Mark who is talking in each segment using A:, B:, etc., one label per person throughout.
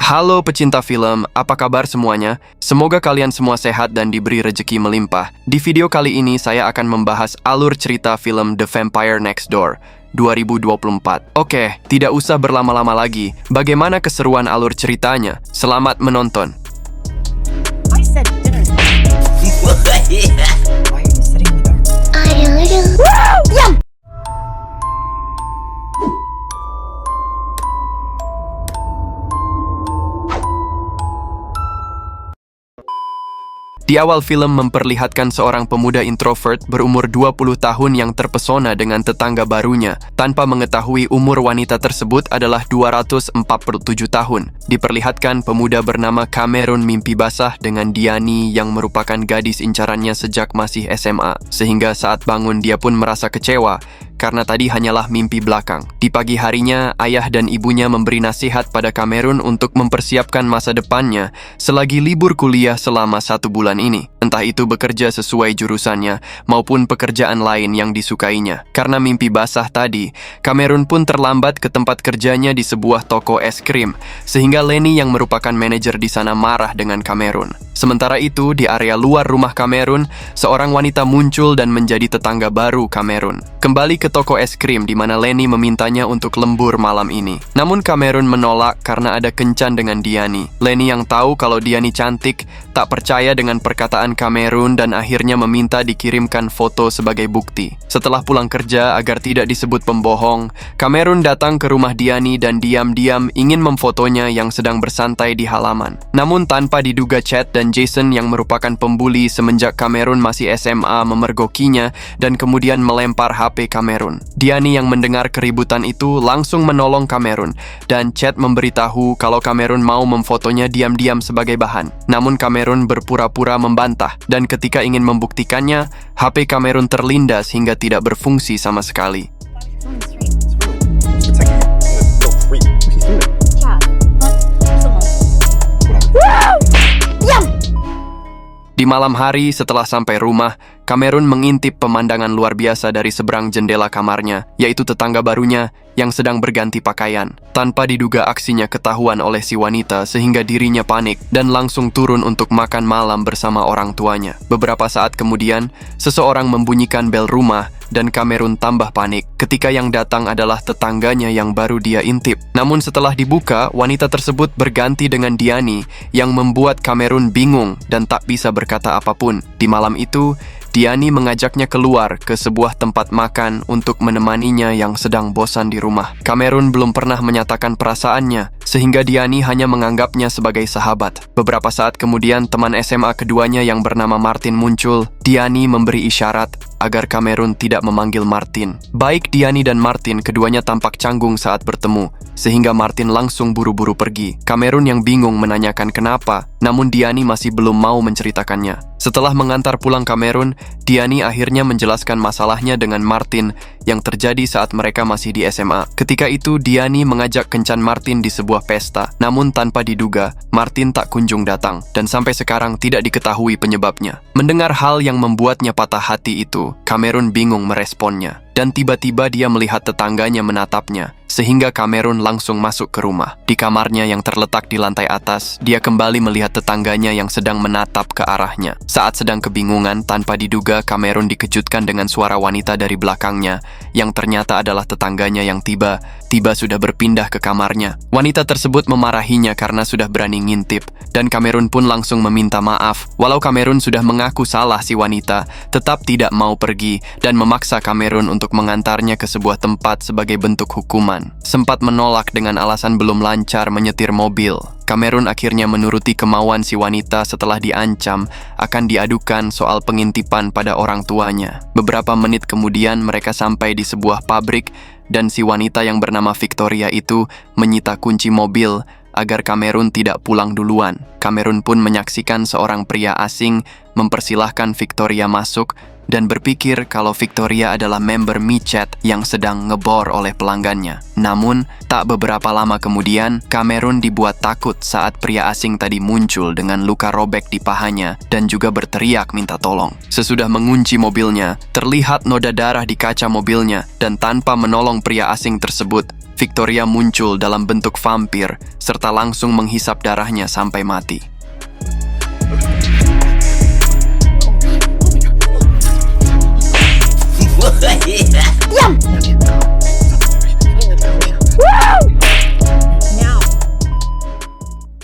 A: Halo pecinta film, apa kabar semuanya? Semoga kalian semua sehat dan diberi rejeki melimpah. Di video kali ini saya akan membahas alur cerita film The Vampire Next Door 2024. Oke, tidak usah berlama-lama lagi. Bagaimana keseruan alur ceritanya? Selamat menonton.
B: I said dinner. Why are you sitting in the dark?
A: Di awal film memperlihatkan seorang pemuda introvert berumur 20 tahun yang terpesona dengan tetangga barunya tanpa mengetahui umur wanita tersebut adalah 247 tahun. Diperlihatkan pemuda bernama Cameron mimpi basah dengan Diani yang merupakan gadis incarannya sejak masih SMA, sehingga saat bangun dia pun merasa kecewa karena tadi hanyalah mimpi belakang. Di pagi harinya, ayah dan ibunya memberi nasihat pada Cameron untuk mempersiapkan masa depannya selagi libur kuliah selama 1 bulan ini. Entah itu bekerja sesuai jurusannya maupun pekerjaan lain yang disukainya. Karena mimpi basah tadi, Cameron pun terlambat ke tempat kerjanya di sebuah toko es krim, sehingga Lenny yang merupakan manajer di sana marah dengan Cameron. Sementara itu, di area luar rumah Cameron, seorang wanita muncul dan menjadi tetangga baru Cameron. Kembali ke toko es krim di mana Lenny memintanya untuk lembur malam ini. Namun Cameron menolak karena ada kencan dengan Diani. Lenny yang tahu kalau Diani cantik, tak percaya dengan perkataan Cameron dan akhirnya meminta dikirimkan foto sebagai bukti. Setelah pulang kerja agar tidak disebut pembohong, Cameron datang ke rumah Diani dan diam-diam ingin memfotonya yang sedang bersantai di halaman. Namun tanpa diduga Chad dan Jason yang merupakan pembuli semenjak Cameron masih SMA memergokinya dan kemudian melempar HP Cameron. Diani yang mendengar keributan itu langsung menolong Cameron dan Chad memberitahu kalau Cameron mau memfotonya diam-diam sebagai bahan. Namun Cameron berpura-pura membantah dan ketika ingin membuktikannya, HP Cameron terlindas hingga tidak berfungsi sama sekali.
B: It's like no freak. She's doing it.
C: Chad, what? Where's the home?
A: Di malam hari setelah sampai rumah, Cameron mengintip pemandangan luar biasa dari seberang jendela kamarnya, yaitu tetangga barunya yang sedang berganti pakaian. Tanpa diduga aksinya ketahuan oleh si wanita sehingga dirinya panik dan langsung turun untuk makan malam bersama orang tuanya. Beberapa saat kemudian, seseorang membunyikan bel rumah dan Cameron tambah panik ketika yang datang adalah tetangganya yang baru dia intip. Namun setelah dibuka, wanita tersebut berganti dengan Diani yang membuat Cameron bingung dan tak bisa berkata apapun. Di malam itu, Diani mengajaknya keluar ke sebuah tempat makan untuk menemaninya yang sedang bosan di rumah. Cameron belum pernah menyatakan perasaannya, sehingga Diani hanya menganggapnya sebagai sahabat. Beberapa saat kemudian, teman SMA keduanya yang bernama Martin muncul. Diani memberi isyarat agar Cameron tidak memanggil Martin. Baik Diani dan Martin, keduanya tampak canggung saat bertemu, sehingga Martin langsung buru-buru pergi. Cameron yang bingung menanyakan kenapa, namun Diani masih belum mau menceritakannya. Setelah mengantar pulang Cameron, Diani akhirnya menjelaskan masalahnya dengan Martin yang terjadi saat mereka masih di SMA. Ketika itu, Diani mengajak kencan Martin di sebuah pesta. Namun tanpa diduga, Martin tak kunjung datang dan sampai sekarang tidak diketahui penyebabnya. Mendengar hal yang membuatnya patah hati itu, Cameron bingung meresponnya. Dan tiba-tiba dia melihat tetangganya menatapnya, sehingga Cameron langsung masuk ke rumah. Di kamarnya yang terletak di lantai atas, dia kembali melihat tetangganya yang sedang menatap ke arahnya. Saat sedang kebingungan, tanpa diduga Cameron dikejutkan dengan suara wanita dari belakangnya, yang ternyata adalah tetangganya yang tiba-tiba sudah berpindah ke kamarnya. Wanita tersebut memarahinya karena sudah berani ngintip, dan Cameron pun langsung meminta maaf. Walau Cameron sudah mengaku salah, si wanita tetap tidak mau pergi dan memaksa Cameron untuk mengantarnya ke sebuah tempat sebagai bentuk hukuman. Sempat menolak dengan alasan belum lancar menyetir mobil. Cameron akhirnya menuruti kemauan si wanita setelah diancam akan diadukan soal pengintipan pada orang tuanya. Beberapa menit kemudian mereka sampai di sebuah pabrik dan si wanita yang bernama Victoria itu menyita kunci mobil agar Cameron tidak pulang duluan. Cameron pun menyaksikan seorang pria asing mempersilahkan Victoria masuk dan berpikir kalau Victoria adalah member micet yang sedang ngebor oleh pelanggannya. Namun, tak beberapa lama kemudian, Cameron dibuat takut saat pria asing tadi muncul dengan luka robek di pahanya dan juga berteriak minta tolong. Sesudah mengunci mobilnya, terlihat noda darah di kaca mobilnya dan tanpa menolong pria asing tersebut, Victoria muncul dalam bentuk vampir serta langsung menghisap darahnya sampai mati.
C: Now.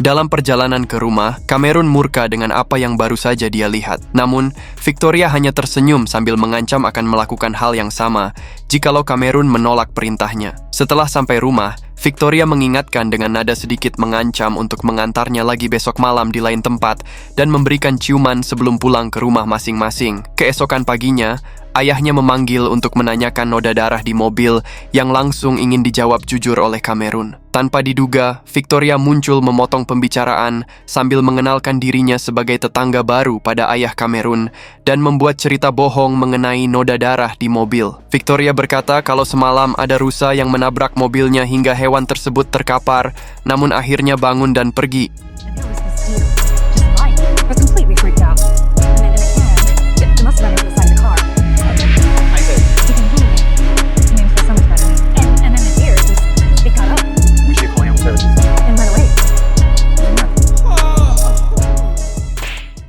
A: Dalam perjalanan ke rumah, Cameron murka dengan apa yang baru saja dia lihat. Namun, Victoria hanya tersenyum sambil mengancam akan melakukan hal yang sama jikalau Cameron menolak perintahnya. Setelah sampai rumah, Victoria mengingatkan dengan nada sedikit mengancam untuk mengantarnya lagi besok malam di lain tempat dan memberikan ciuman sebelum pulang ke rumah masing-masing. Keesokan paginya, ayahnya memanggil untuk menanyakan noda darah di mobil yang langsung ingin dijawab jujur oleh Cameron. Tanpa diduga, Victoria muncul memotong pembicaraan sambil mengenalkan dirinya sebagai tetangga baru pada ayah Cameron dan membuat cerita bohong mengenai noda darah di mobil. Victoria berkata kalau semalam ada rusa yang menabrak mobilnya hingga hewan tersebut terkapar, namun akhirnya bangun dan pergi.
C: And there was this deer, just lying. I was completely freaked out. And then in a cab, it must have run into the side of the car.
B: I said,
C: He can move. His name's so much better. And then the deer just, it got up
B: we should call animal services.
C: and went away.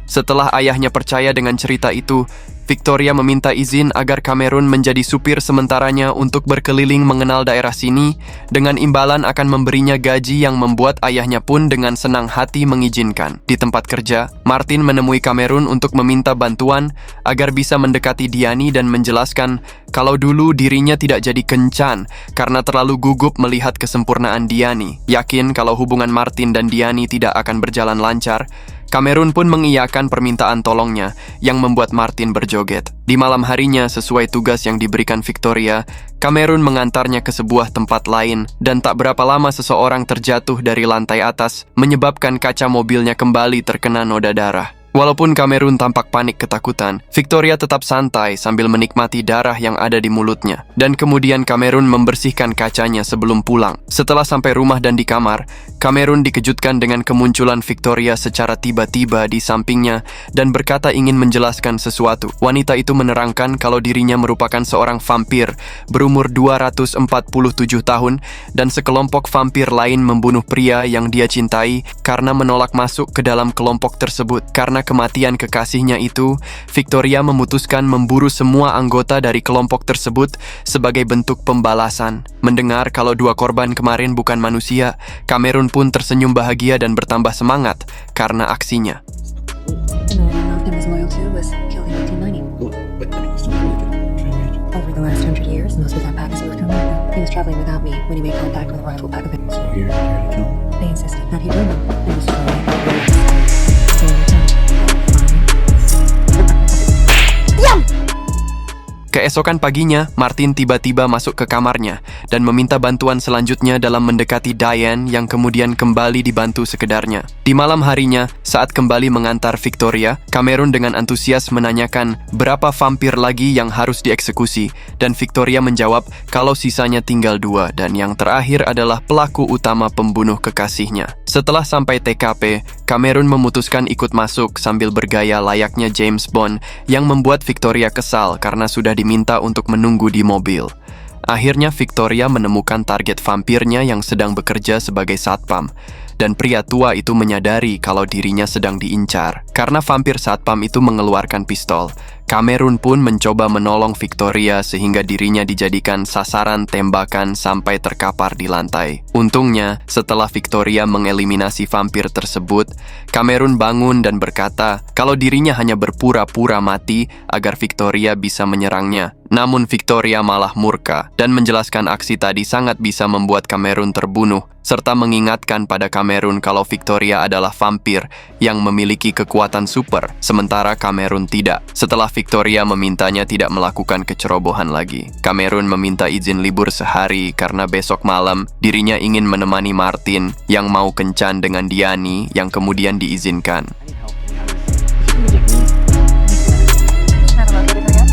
A: Setelah ayahnya percaya dengan cerita itu, Victoria meminta izin agar Cameron menjadi supir sementaranya untuk berkeliling mengenal daerah sini, dengan imbalan akan memberinya gaji yang membuat ayahnya pun dengan senang hati mengizinkan. Di tempat kerja, Martin menemui Cameron untuk meminta bantuan agar bisa mendekati Diani dan menjelaskan kalau dulu dirinya tidak jadi kencan karena terlalu gugup melihat kesempurnaan Diani. Yakin kalau hubungan Martin dan Diani tidak akan berjalan lancar, Cameron pun mengiyakan permintaan tolongnya yang membuat Martin berjoget. Di malam harinya, sesuai tugas yang diberikan Victoria, Cameron mengantarnya ke sebuah tempat lain dan tak berapa lama seseorang terjatuh dari lantai atas menyebabkan kaca mobilnya kembali terkena noda darah. Walaupun Cameron tampak panik ketakutan, Victoria tetap santai sambil menikmati darah yang ada di mulutnya. Dan kemudian Cameron membersihkan kacanya sebelum pulang. Setelah sampai rumah dan di kamar, Cameron dikejutkan dengan kemunculan Victoria secara tiba-tiba di sampingnya dan berkata ingin menjelaskan sesuatu. Wanita itu menerangkan kalau dirinya merupakan seorang vampir berumur 247 tahun dan sekelompok vampir lain membunuh pria yang dia cintai karena menolak masuk ke dalam kelompok tersebut. Karena kematian kekasihnya itu, Victoria memutuskan memburu semua anggota dari kelompok tersebut sebagai bentuk pembalasan. Mendengar kalau dua korban kemarin bukan manusia, Cameron pun tersenyum bahagia dan bertambah semangat karena aksinya.
C: The man I loved and was loyal to was killed in 1990.
B: But I mean, it's still really good.
C: Over the last 100 years, most of that pack has moved to America. He was traveling without me when he made contact with a rival pack of it.
B: So you're here to kill him.
C: They insisted that he do them. It was for me.
A: Keesokan paginya, Martin tiba-tiba masuk ke kamarnya dan meminta bantuan selanjutnya dalam mendekati Diane yang kemudian kembali dibantu sekedarnya. Di malam harinya, saat kembali mengantar Victoria, Cameron dengan antusias menanyakan berapa vampir lagi yang harus dieksekusi dan Victoria menjawab kalau sisanya tinggal 2 dan yang terakhir adalah pelaku utama pembunuh kekasihnya. Setelah sampai TKP, Cameron memutuskan ikut masuk sambil bergaya layaknya James Bond yang membuat Victoria kesal karena sudah diminta untuk menunggu di mobil. Akhirnya Victoria menemukan target vampirnya yang sedang bekerja sebagai satpam. Dan pria tua itu menyadari kalau dirinya sedang diincar. Karena vampir satpam itu mengeluarkan pistol, Cameron pun mencoba menolong Victoria sehingga dirinya dijadikan sasaran tembakan sampai terkapar di lantai. Untungnya, setelah Victoria mengeliminasi vampir tersebut, Cameron bangun dan berkata kalau dirinya hanya berpura-pura mati agar Victoria bisa menyerangnya. Namun Victoria malah murka dan menjelaskan aksi tadi sangat bisa membuat Cameron terbunuh, serta mengingatkan pada Cameron kalau Victoria adalah vampir yang memiliki kekuatan super, sementara Cameron tidak. Setelah Victoria memintanya tidak melakukan kecerobohan lagi, Cameron meminta izin libur sehari karena besok malam dirinya ingin menemani Martin yang mau kencan dengan Diani yang kemudian diizinkan.
C: Haven't located her yet?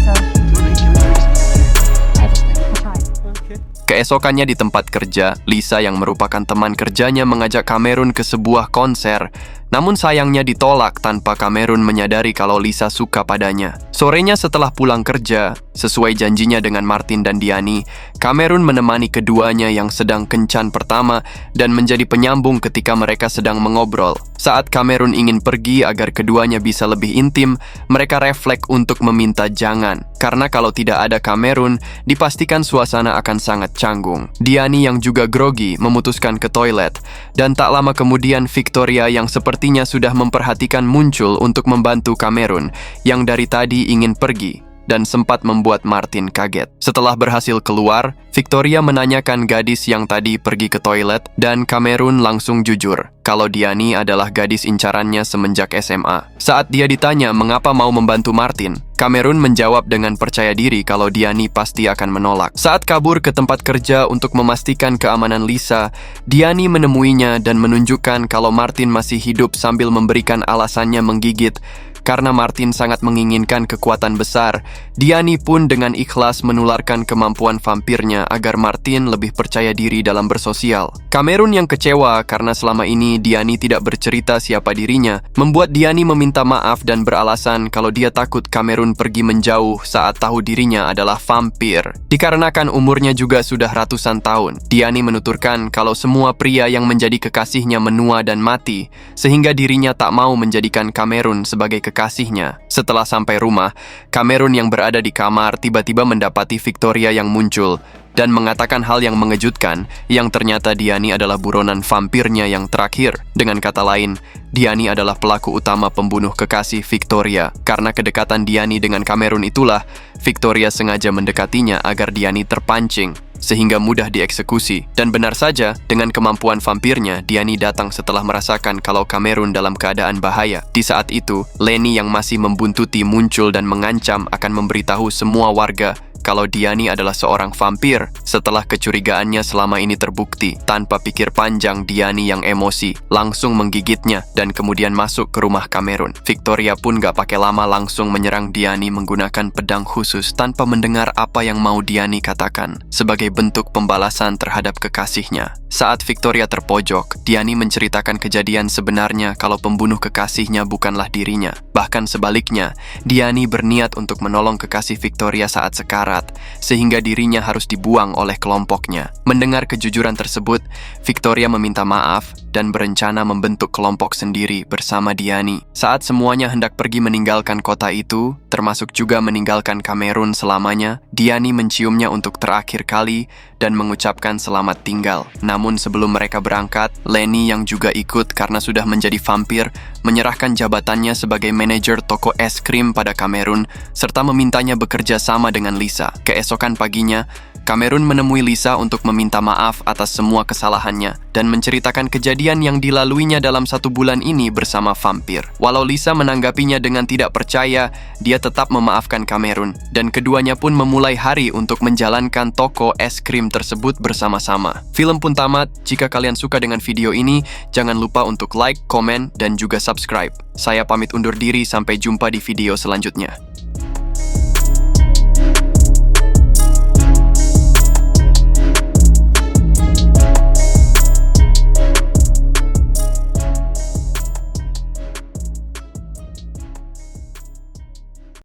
A: Keesokannya di tempat kerja, Lisa yang merupakan teman kerjanya mengajak Cameron ke sebuah konser. Namun sayangnya ditolak tanpa Cameron menyadari kalau Lisa suka padanya. Sorenya setelah pulang kerja, sesuai janjinya dengan Martin dan Diani, Cameron menemani keduanya yang sedang kencan pertama dan menjadi penyambung ketika mereka sedang mengobrol. Saat Cameron ingin pergi agar keduanya bisa lebih intim, mereka refleks untuk meminta jangan. Karena kalau tidak ada Cameron, dipastikan suasana akan sangat canggung. Diani yang juga grogi memutuskan ke toilet, dan tak lama kemudian Victoria yang sepertinya sudah memperhatikan muncul untuk membantu Cameron yang dari tadi ingin pergi dan sempat membuat Martin kaget. Setelah berhasil keluar, Victoria menanyakan gadis yang tadi pergi ke toilet dan Cameron langsung jujur kalau Diani adalah gadis incarannya semenjak SMA. Saat dia ditanya mengapa mau membantu Martin, Cameron menjawab dengan percaya diri kalau Diani pasti akan menolak. Saat kabur ke tempat kerja untuk memastikan keamanan Lisa, Diani menemuinya dan menunjukkan kalau Martin masih hidup sambil memberikan alasannya menggigit. Karena Martin sangat menginginkan kekuatan besar, Diani pun dengan ikhlas menularkan kemampuan vampirnya agar Martin lebih percaya diri dalam bersosial. Cameron yang kecewa karena selama ini Diani tidak bercerita siapa dirinya, membuat Diani meminta maaf dan beralasan kalau dia takut Cameron pergi menjauh saat tahu dirinya adalah vampir. Dikarenakan umurnya juga sudah ratusan tahun, Diani menuturkan kalau semua pria yang menjadi kekasihnya menua dan mati, sehingga dirinya tak mau menjadikan Cameron sebagai kekasihnya. Setelah sampai rumah, Cameron yang berada di kamar tiba-tiba mendapati Victoria yang muncul dan mengatakan hal yang mengejutkan, yang ternyata Diani adalah buronan vampirnya yang terakhir. Dengan kata lain, Diani adalah pelaku utama pembunuh kekasih Victoria. Karena kedekatan Diani dengan Cameron itulah, Victoria sengaja mendekatinya agar Diani terpancing, sehingga mudah dieksekusi. Dan benar saja, dengan kemampuan vampirnya, Diani datang setelah merasakan kalau Cameron dalam keadaan bahaya. Di saat itu, Lenny yang masih membuntuti muncul dan mengancam akan memberitahu semua warga kalau Diani adalah seorang vampir. Setelah kecurigaannya selama ini terbukti, tanpa pikir panjang Diani yang emosi langsung menggigitnya dan kemudian masuk ke rumah Cameron. Victoria pun gak pakai lama langsung menyerang Diani menggunakan pedang khusus tanpa mendengar apa yang mau Diani katakan, sebagai bentuk pembalasan terhadap kekasihnya. Saat Victoria terpojok, Diani menceritakan kejadian sebenarnya kalau pembunuh kekasihnya bukanlah dirinya. Bahkan sebaliknya, Diani berniat untuk menolong kekasih Victoria saat sekarat, sehingga dirinya harus dibuang oleh kelompoknya. Mendengar kejujuran tersebut, Victoria meminta maaf dan berencana membentuk kelompok sendiri bersama Diani. Saat semuanya hendak pergi meninggalkan kota itu, termasuk juga meninggalkan Cameron selamanya, Diani menciumnya untuk terakhir kali dan mengucapkan selamat tinggal. Namun sebelum mereka berangkat, Lenny yang juga ikut karena sudah menjadi vampir, menyerahkan jabatannya sebagai manajer toko es krim pada Cameron, serta memintanya bekerja sama dengan Lisa. Keesokan paginya, Cameron menemui Lisa untuk meminta maaf atas semua kesalahannya dan menceritakan kejadian yang dilaluinya dalam 1 bulan ini bersama vampir. Walau Lisa menanggapinya dengan tidak percaya, dia tetap memaafkan Cameron dan keduanya pun memulai hari untuk menjalankan toko es krim tersebut bersama-sama. Film pun tamat. Jika kalian suka dengan video ini, jangan lupa untuk like, komen, dan juga subscribe. Saya pamit undur diri, sampai jumpa di video selanjutnya.